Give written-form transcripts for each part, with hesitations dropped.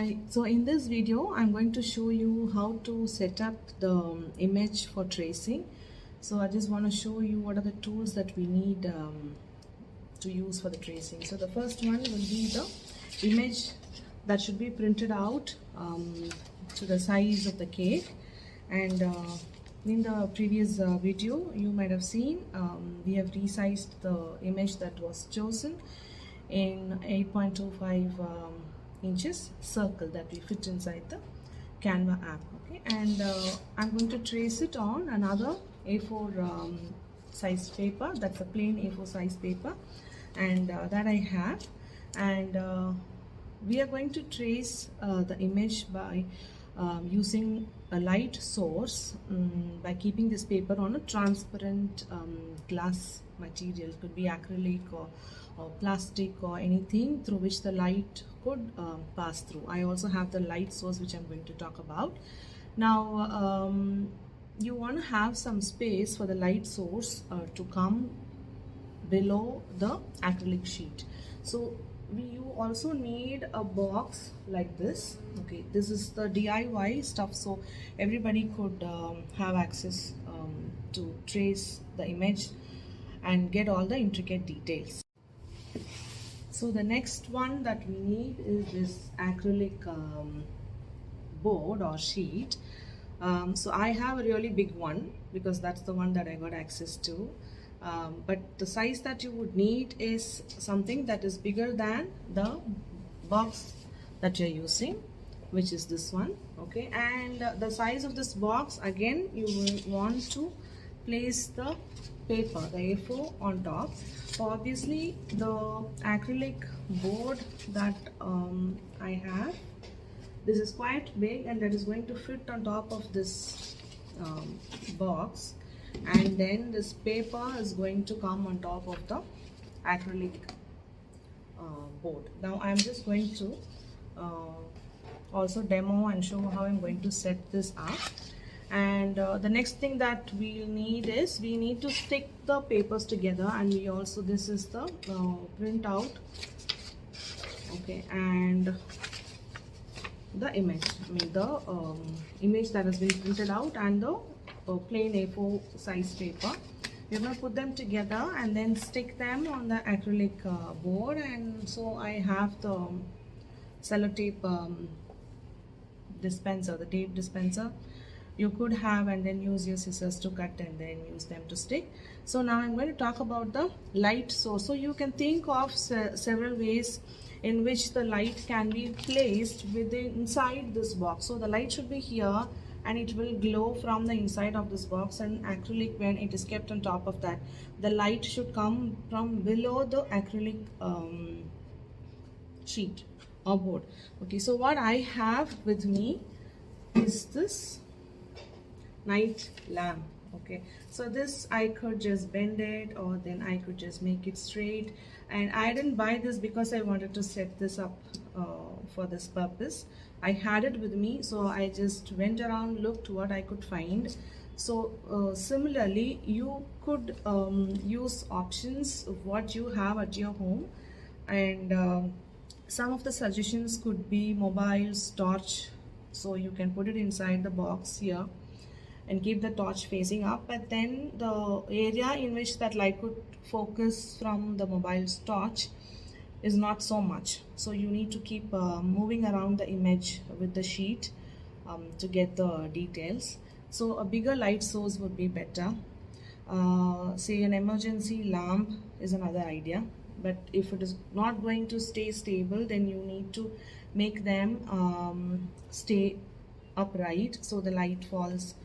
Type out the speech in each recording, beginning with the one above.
Hi, so in this video I'm going to show you how to set up the image for tracing. So I just want to show you what are the tools that we need to use for the tracing. So the first one will be the image that should be printed out to the size of the cake. And in the previous video you might have seen we have resized the image that was chosen in 8.25 inches circle that we fit inside the Canva app. Okay, and I'm going to trace it on another A4 size paper. That's a plain A4 size paper, and that I have. And we are going to trace the image by using a light source by keeping this paper on a transparent glass material. It could be acrylic or plastic or anything through which the light could pass through. I also have the light source which I'm going to talk about. Now you want to have some space for the light source to come below the acrylic sheet. So you also need a box like this. Okay, this is the DIY stuff, so everybody could have access to trace the image and get all the intricate details. So the next one that we need is this acrylic board or sheet. So I have a really big one because that's the one that I got access to. But the size that you would need is something that is bigger than the box that you're using, which is this one. Okay, and the size of this box, again you will want to place the paper, the A4, on top. So obviously the acrylic board that I have, this is quite big and that is going to fit on top of this box, and then this paper is going to come on top of the acrylic board. Now I'm just going to also demo and show how I'm going to set this up. And the next thing that we'll need is we need to stick the papers together, and we also, this is the printout, okay, and the image, the image that has been printed out, and the plain A4 size paper. We're going to put them together and then stick them on the acrylic board. And so I have the sellotape dispenser, the tape dispenser. You could have, and then use your scissors to cut and then use them to stick. So now I'm going to talk about the light source. So you can think of several ways in which the light can be placed inside this box. So the light should be here and it will glow from the inside of this box, and acrylic, when it is kept on top of that, the light should come from below the acrylic sheet or board. Okay, so what I have with me is this night lamp. Okay, so this I could just bend it, or then I could just make it straight. And I didn't buy this because I wanted to set this up for this purpose. I had it with me, so I just went around, looked what I could find. So similarly you could use options of what you have at your home, and some of the suggestions could be mobiles, torch. So you can put it inside the box here and keep the torch facing up, but then the area in which that light could focus from the mobile's torch is not so much. So you need to keep moving around the image with the sheet to get the details. So a bigger light source would be better. Say an emergency lamp is another idea, but if it is not going to stay stable, then you need to make them stay upright so the light falls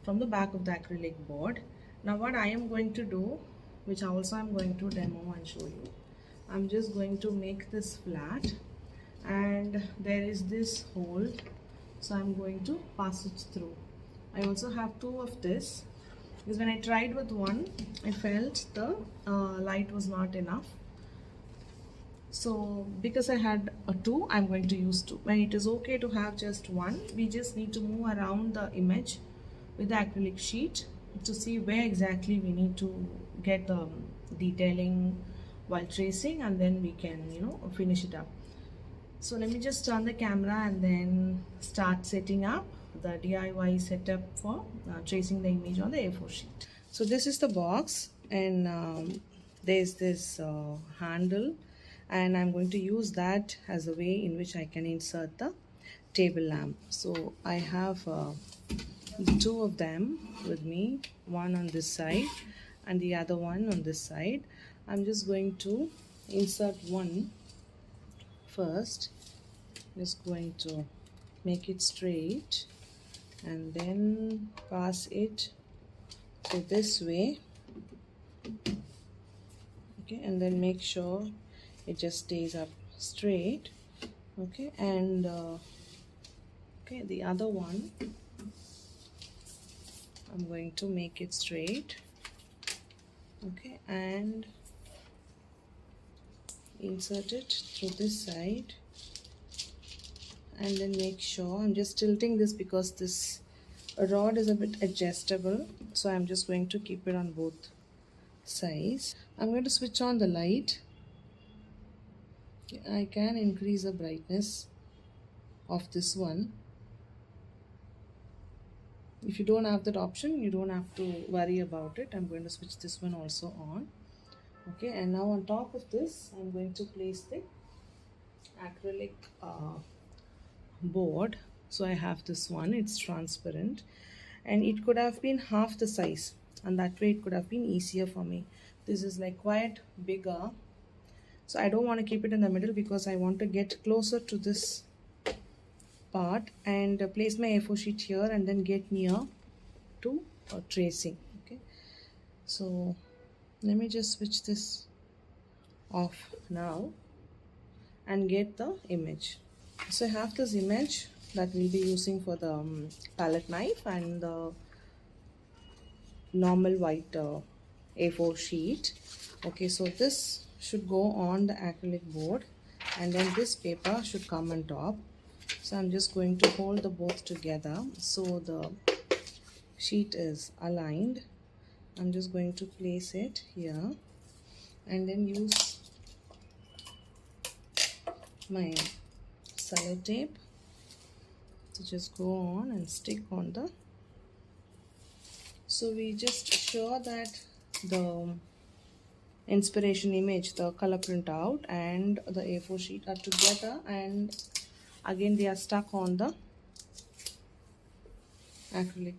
from the back of the acrylic board. Now what I am going to do, which also I'm going to demo and show you, I'm just going to make this flat, and there is this hole, so I'm going to pass it through. I also have two of this because when I tried with one, I felt the light was not enough. So because I had two, I'm going to use two. When it is okay to have just one, we just need to move around the image with the acrylic sheet to see where exactly we need to get the detailing while tracing, and then we can finish it up. So let me just turn the camera and then start setting up the DIY setup for tracing the image on the A4 sheet. So this is the box, and there's this handle, and I'm going to use that as a way in which I can insert the table lamp. So I have the two of them with me, one on this side and the other one on this side. I'm just going to insert one first. Just going to make it straight and then pass it to this way, okay, and then make sure it just stays up straight, okay, and okay, the other one I'm going to make it straight, okay, and insert it through this side, and then make sure I'm just tilting this because this rod is a bit adjustable, so I'm just going to keep it on both sides. I'm going to switch on the light. I can increase the brightness of this one. If you don't have that option, you don't have to worry about it. I'm going to switch this one also on, okay, and now on top of this I'm going to place the acrylic board. So I have this one, it's transparent, and it could have been half the size, and that way it could have been easier for me. This is like quite bigger, so I don't want to keep it in the middle because I want to get closer to this part and place my A4 sheet here and then get near to tracing, okay. So let me just switch this off now and get the image. So I have this image that we'll be using for the palette knife and the normal white A4 sheet, okay. So this should go on the acrylic board and then this paper should come on top. So I'm just going to hold the both together so the sheet is aligned. I'm just going to place it here and then use my sellotape to just go on and stick on the. So we just ensure that the inspiration image, the color printout and the A4 sheet are together, and again they are stuck on the acrylic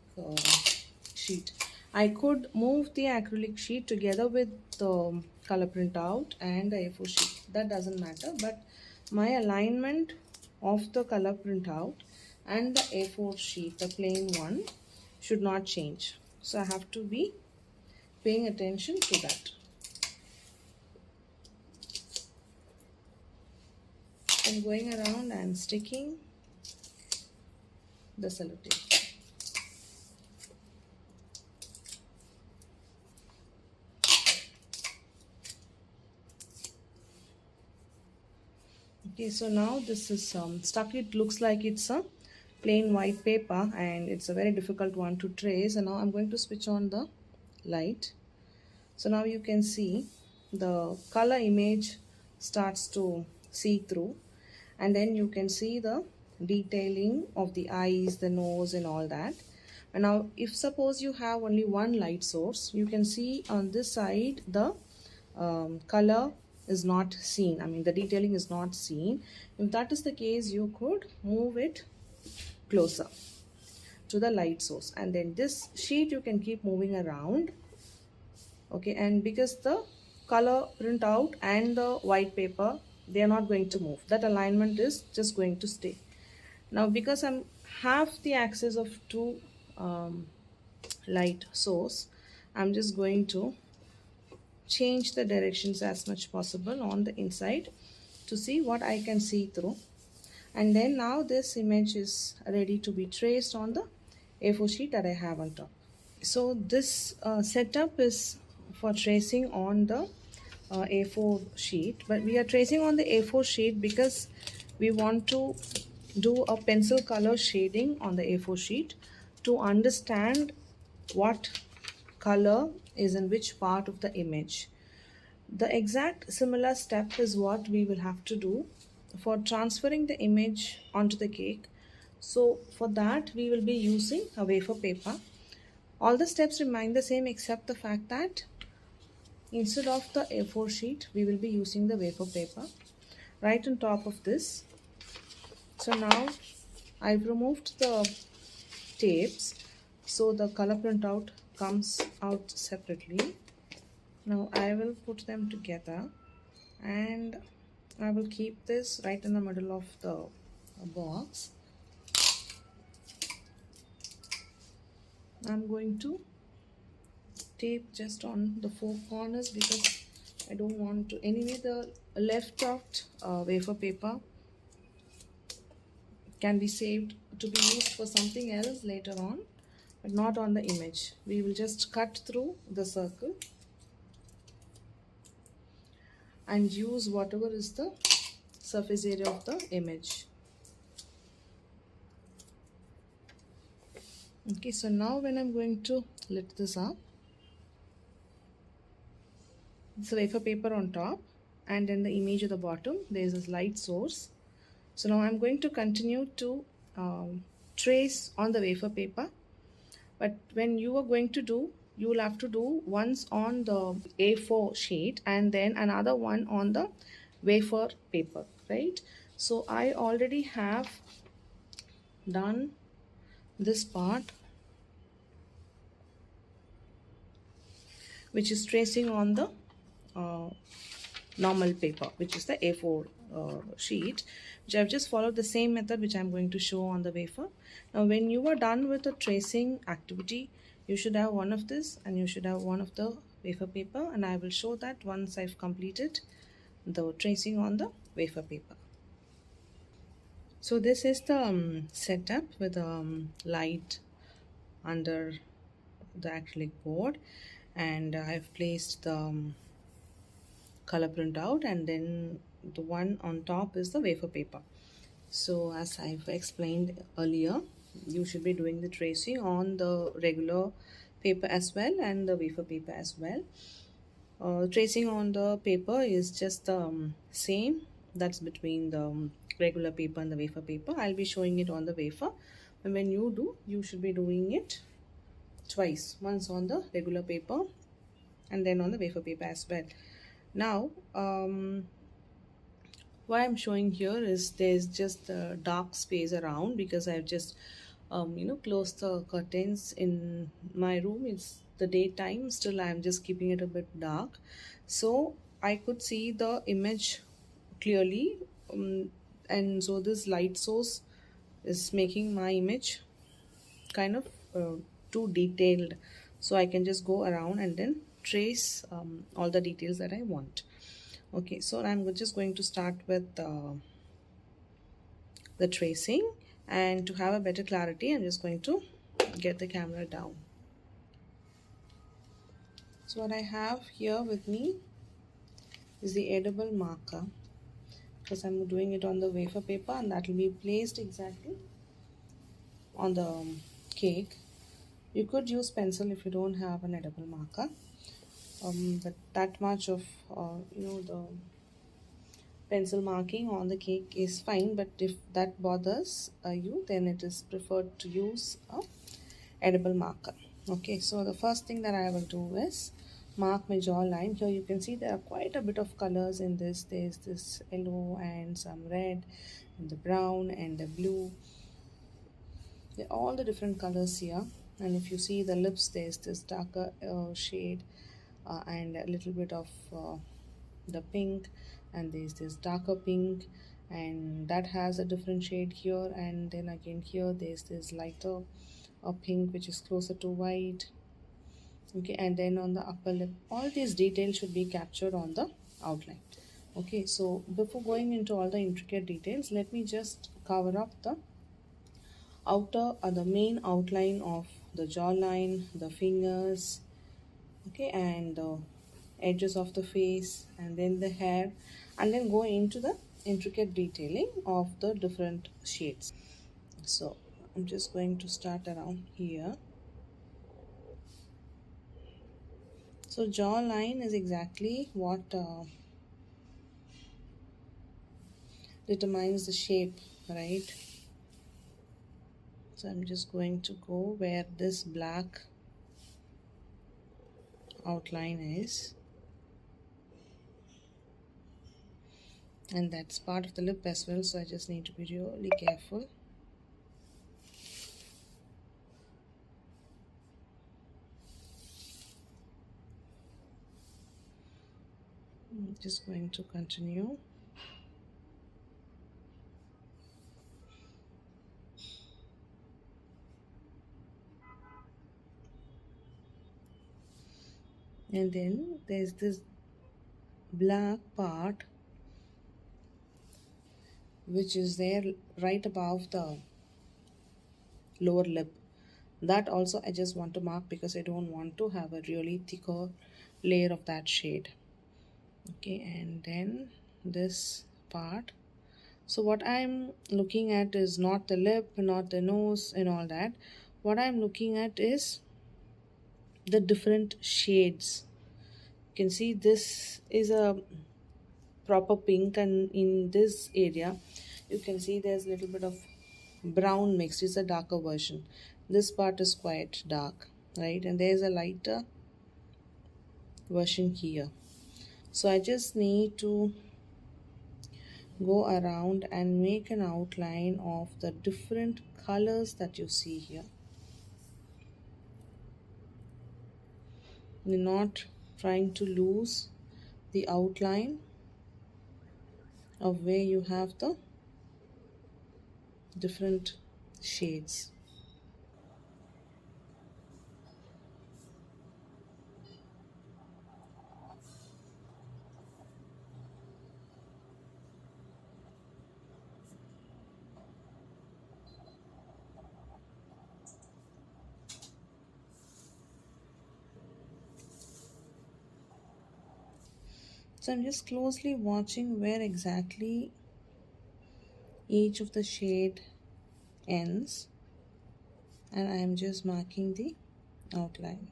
sheet. I could move the acrylic sheet together with the color printout and the A4 sheet, that doesn't matter, but my alignment of the color printout and the A4 sheet, the plain one, should not change. So I have to be paying attention to that. And going around and sticking the sellotape. Okay, so now this is stuck. It looks like it's a plain white paper and it's a very difficult one to trace. And now I'm going to switch on the light. So now you can see the color image starts to see through, and then you can see the detailing of the eyes, the nose and all that. And now if suppose you have only one light source, you can see on this side the color is not seen, I mean the detailing is not seen. If that is the case, you could move it closer to the light source, and then this sheet you can keep moving around, okay. And because the color printout and the white paper, they are not going to move, that alignment is just going to stay. Now because I'm have the access of two light source, I'm just going to change the directions as much possible on the inside to see what I can see through. And then now this image is ready to be traced on the A4 sheet that I have on top. So this setup is for tracing on the A4 sheet, but we are tracing on the A4 sheet because we want to do a pencil color shading on the A4 sheet to understand what color is in which part of the image. The exact similar step is what we will have to do for transferring the image onto the cake. So for that we will be using a wafer paper. All the steps remain the same except the fact that instead of the A4 sheet we will be using the wafer paper right on top of this. So now I've removed the tapes so the color printout comes out separately. Now I will put them together and I will keep this right in the middle of the box. I'm going to tape just on the four corners because I don't want to, anyway the left out wafer paper can be saved to be used for something else later on, but not on the image. We will just cut through the circle and use whatever is the surface area of the image. Okay, so now when I'm going to lift this up, it's a wafer paper on top and then the image at the bottom there is a light source. So now I'm going to continue to trace on the wafer paper, but when you are going to do, you will have to do once on the A4 sheet and then another one on the wafer paper, right? So I already have done this part, which is tracing on the normal paper, which is the A4 sheet, which I've just followed the same method which I'm going to show on the wafer. Now when you are done with the tracing activity, you should have one of this and you should have one of the wafer paper, and I will show that once I've completed the tracing on the wafer paper. So this is the setup with light under the acrylic board, and I've placed the color printout, and then the one on top is the wafer paper. So as I've explained earlier, you should be doing the tracing on the regular paper as well and the wafer paper as well. Tracing on the paper is just the same, that's between the regular paper and the wafer paper. I'll be showing it on the wafer, and when you do, you should be doing it twice, once on the regular paper and then on the wafer paper as well. Now why I'm showing here is there's just a dark space around because I've just closed the curtains in my room. It's the daytime, still I'm just keeping it a bit dark so I could see the image clearly, and so this light source is making my image kind of too detailed, so I can just go around and then trace all the details that I want. Okay, so I'm just going to start with the tracing, and to have a better clarity I'm just going to get the camera down. So what I have here with me is the edible marker, because I'm doing it on the wafer paper and that will be placed exactly on the cake. You could use pencil if you don't have an edible marker, but that much of the pencil marking on the cake is fine, but if that bothers you, then it is preferred to use a edible marker. Okay, so the first thing that I will do is mark my jawline. Here you can see there are quite a bit of colors in this. There's this yellow and some red and the brown and the blue. They're all the different colors here, and if you see the lips, there's this darker shade and a little bit of the pink, and there's this darker pink, and that has a different shade here, and then again here there's this lighter pink which is closer to white. Okay, and then on the upper lip, all these details should be captured on the outline. Okay, so before going into all the intricate details, let me just cover up the outer or the main outline of the jawline, the fingers, okay, and the edges of the face, and then the hair, and then go into the intricate detailing of the different shades. So I'm just going to start around here. So jawline is exactly what determines the shape, right? So I'm just going to go where this black outline is, and that's part of the lip as well, so I just need to be really careful. I'm just going to continue. And then there's this black part which is there right above the lower lip. That also I just want to mark because I don't want to have a really thicker layer of that shade. Okay, and then this part. So what I'm looking at is not the lip, not the nose and all that. What I'm looking at is the different shades. You can see this is a proper pink, and in this area you can see there's a little bit of brown mixed. It's a darker version. This part is quite dark, right? And there's a lighter version here. So I just need to go around and make an outline of the different colors that you see here. You're not trying to lose the outline of where you have the different shades. So I'm just closely watching where exactly each of the shade ends, and I'm just marking the outline.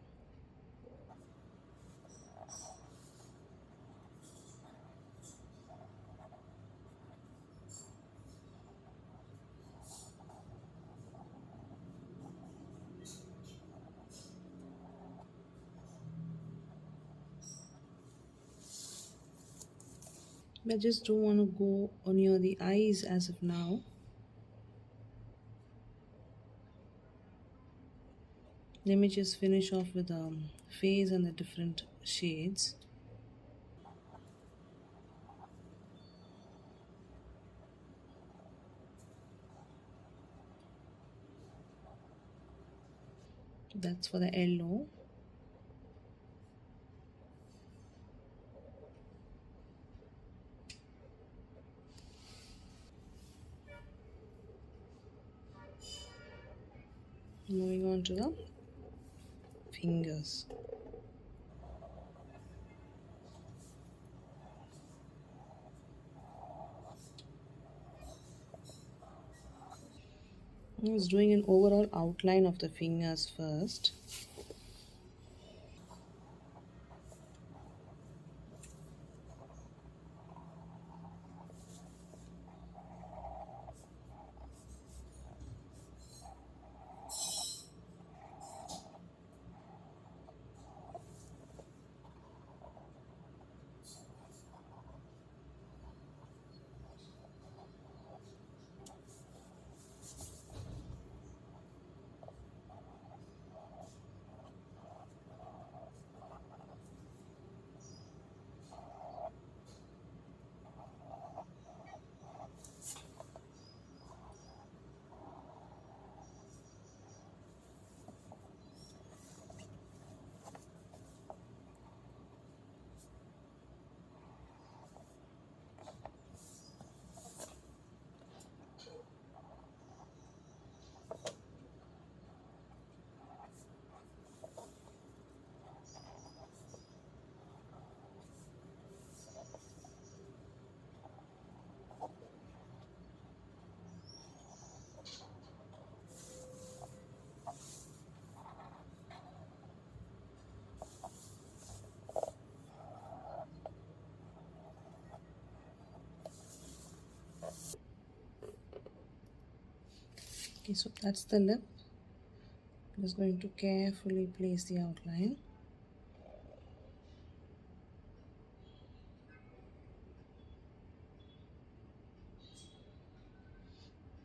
But I just don't want to go near the eyes as of now. Let me just finish off with the face and the different shades. That's for the yellow. Moving on to the fingers. I was doing an overall outline of the fingers first. Okay, so that's the lip. I'm just going to carefully place the outline.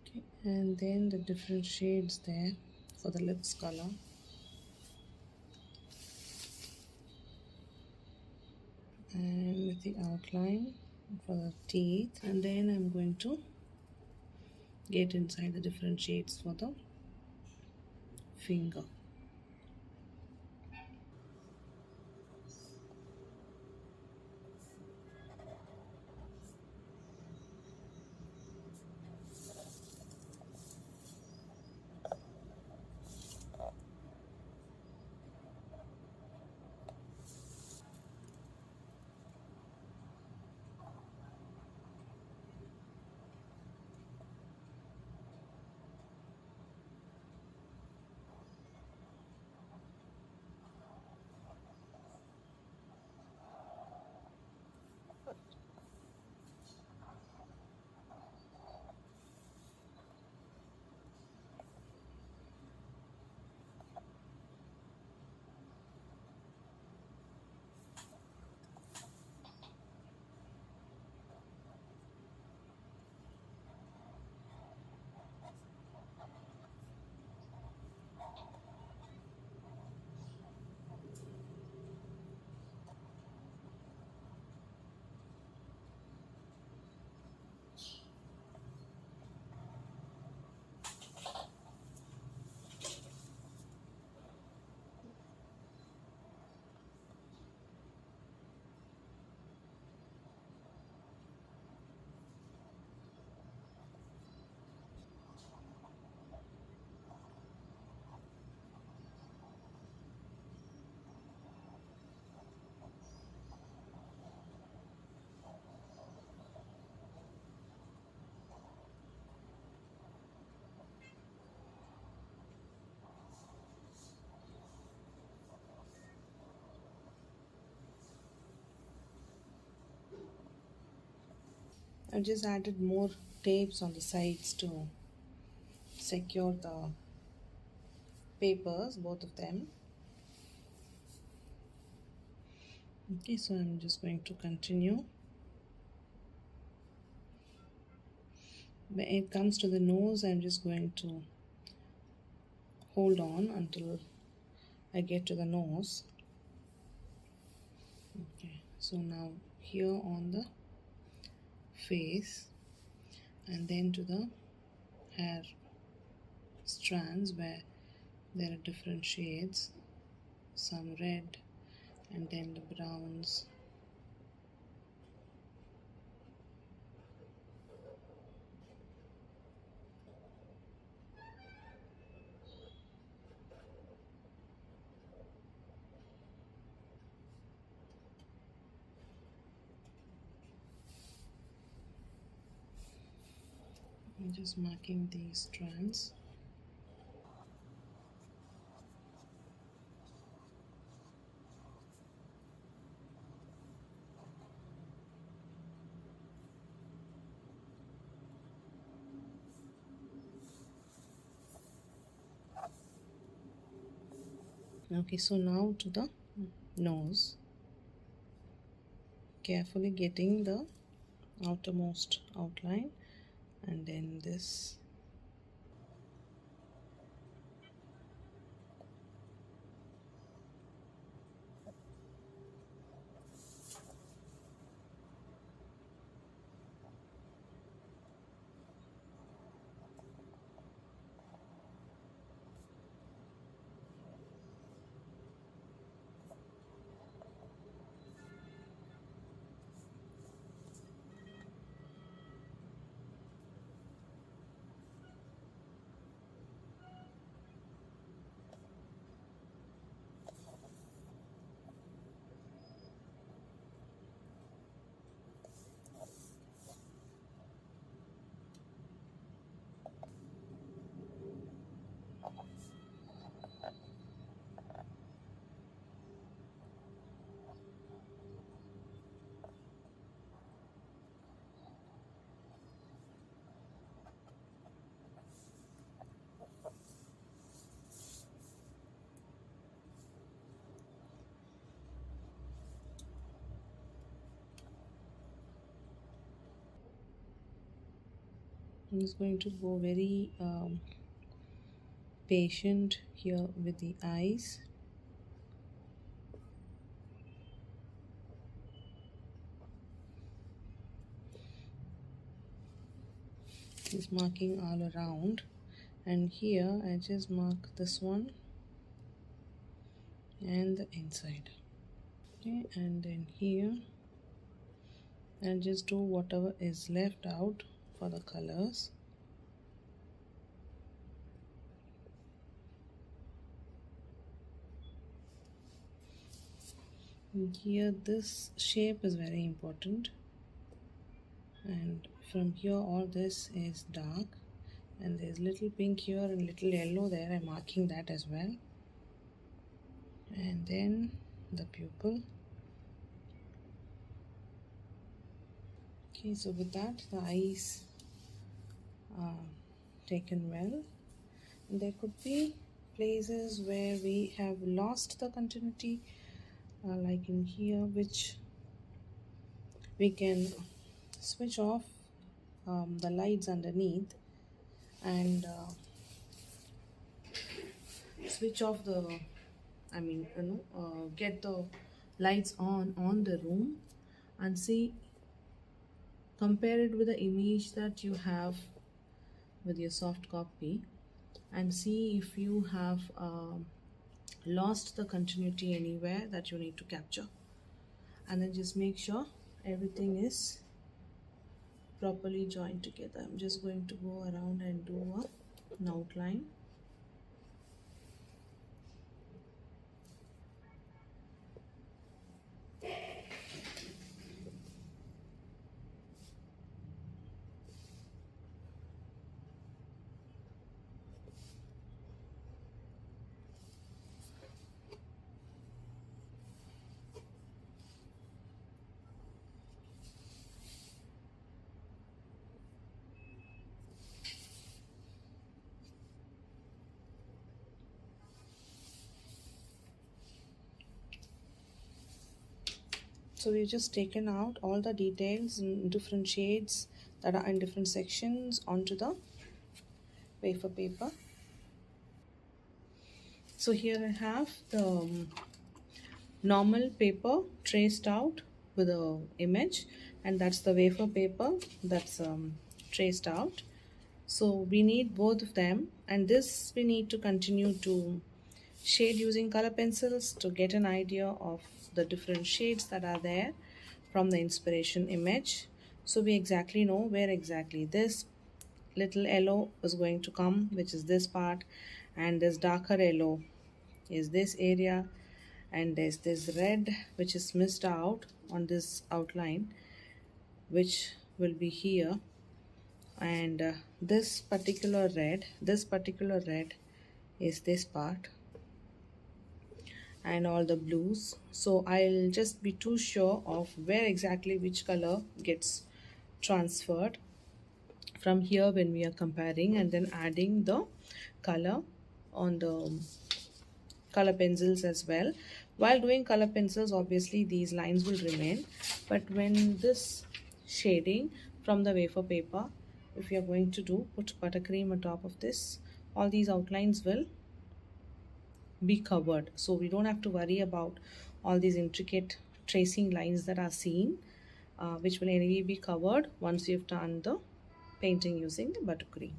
Okay, and then the different shades there for the lips color. And with the outline for the teeth, and then I'm going to get inside the different shades for the finger. I've just added more tapes on the sides to secure the papers, both of them. Okay, so I'm just going to continue. When it comes to the nose, I'm just going to hold on until I get to the nose. Okay, so now here on the face, and then to the hair strands where there are different shades, some red and then the browns. I'm just marking these strands. Okay, so now to the nose, carefully getting the outermost outline, and then this. I'm just going to go very patient here with the eyes. Just marking all around, and here I just mark this one and the inside. Okay, and then here I'll just do whatever is left out for the colors. And here this shape is very important, and from here all this is dark, and there's little pink here and little yellow there. I'm marking that as well. And then the pupil. Okay, so with that the eyes are taken well. And there could be places where we have lost the continuity, like in here, which we can switch off the lights underneath and switch off the get the lights on the room and see, compare it with the image that you have with your soft copy, and see if you have lost the continuity anywhere that you need to capture, and then just make sure everything is properly joined together. I'm just going to go around and do an outline. So we've just taken out all the details in different shades that are in different sections onto the wafer paper. So here I have the normal paper traced out with a image, and that's the wafer paper that's traced out. So we need both of them, and this we need to continue to shade using color pencils to get an idea of the different shades that are there from the inspiration image. So we exactly know where exactly this little yellow is going to come, which is this part, and this darker yellow is this area, and there's this red which is missed out on this outline, which will be here, and this particular red is this part, and all the blues. So I'll just be too sure of where exactly which color gets transferred from here when we are comparing, and then adding the color on the color pencils as well. While doing color pencils, obviously these lines will remain, but when this shading from the wafer paper, if you are going to put buttercream on top of this, all these outlines will be covered, so we don't have to worry about all these intricate tracing lines that are seen, which will anyway be covered once you've done the painting using the buttercream.